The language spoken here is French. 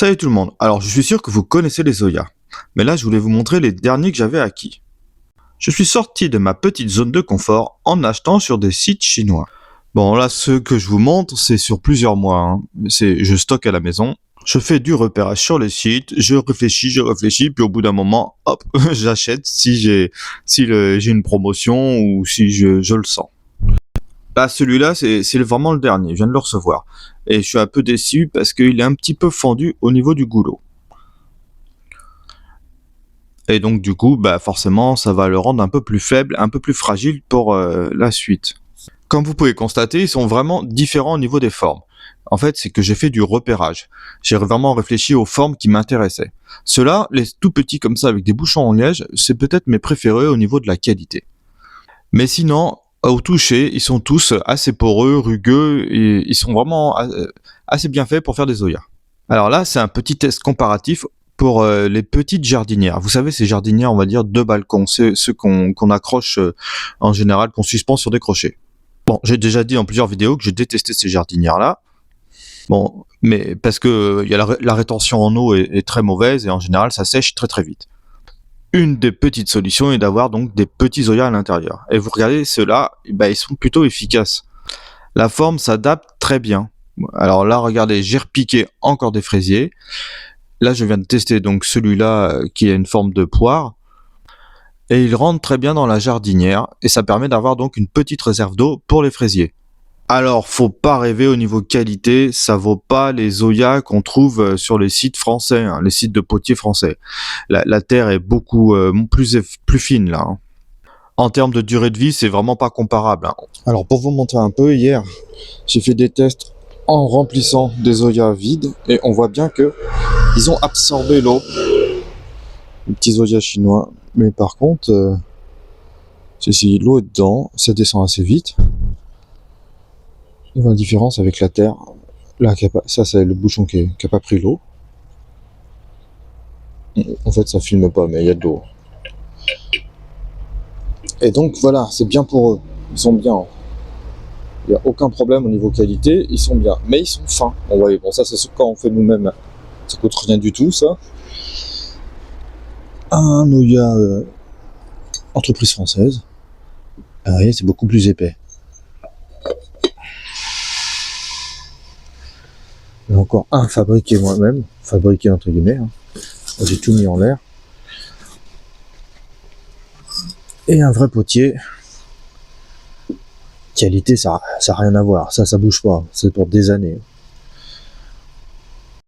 Salut tout le monde, alors je suis sûr que vous connaissez les Zoya, mais là je voulais vous montrer les derniers que j'avais acquis. Je suis sorti de ma petite zone de confort en achetant sur des sites chinois. Bon là ce que je vous montre c'est sur plusieurs mois, je stocke à la maison, je fais du repérage sur les sites, je réfléchis, puis au bout d'un moment, hop, j'achète si j'ai une promotion ou si je le sens. Là, celui-là, c'est vraiment le dernier, je viens de le recevoir. Et je suis un peu déçu parce qu'il est un petit peu fendu au niveau du goulot. Et donc, du coup, bah, forcément, ça va le rendre un peu plus faible, un peu plus fragile pour la suite. Comme vous pouvez constater, ils sont vraiment différents au niveau des formes. En fait, c'est que j'ai fait du repérage. J'ai vraiment réfléchi aux formes qui m'intéressaient. Ceux-là, les tout petits comme ça avec des bouchons en liège, c'est peut-être mes préférés au niveau de la qualité. Mais sinon, au toucher, ils sont tous assez poreux, rugueux, et ils sont vraiment assez bien faits pour faire des Zoyas. Alors là, c'est un petit test comparatif pour les petites jardinières. Vous savez, ces jardinières, on va dire, de balcon, c'est ceux qu'on accroche en général, qu'on suspend sur des crochets. Bon, j'ai déjà dit dans plusieurs vidéos que j'ai détesté ces jardinières-là. Bon, mais parce que la rétention en eau est très mauvaise et en général, ça sèche très très vite. Une des petites solutions est d'avoir donc des petits Zoyas à l'intérieur. Et vous regardez, ceux-là, ils sont plutôt efficaces. La forme s'adapte très bien. Alors là, regardez, j'ai repiqué encore des fraisiers. Là, je viens de tester donc celui-là qui a une forme de poire. Et il rentre très bien dans la jardinière. Et ça permet d'avoir donc une petite réserve d'eau pour les fraisiers. Alors, faut pas rêver au niveau qualité, ça vaut pas les Zoyas qu'on trouve sur les sites français, les sites de potiers français. La terre est beaucoup plus fine là. En termes de durée de vie, c'est vraiment pas comparable. Alors, pour vous montrer un peu, hier, j'ai fait des tests en remplissant des Zoyas vides et on voit bien que ils ont absorbé l'eau. Les petits Zoyas chinois. Mais par contre, si l'eau est dedans, ça descend assez vite. On voit la différence avec la terre. Là, ça c'est le bouchon qui a pas pris l'eau. En fait, ça filme pas, mais il y a de l'eau. Et donc voilà, c'est bien pour eux. Ils sont bien. Il n'y a aucun problème au niveau qualité, ils sont bien. Mais ils sont fins. Bon, ouais, bon ça c'est sûr quand on fait nous-mêmes. Ça coûte rien du tout, ça. Un Zoya entreprise française. Ah, vous voyez, c'est beaucoup plus épais. Et encore un fabriqué moi-même, fabriqué entre guillemets. J'ai tout mis en l'air. Et un vrai potier. Qualité, ça n'a rien à voir. Ça bouge pas. C'est pour des années.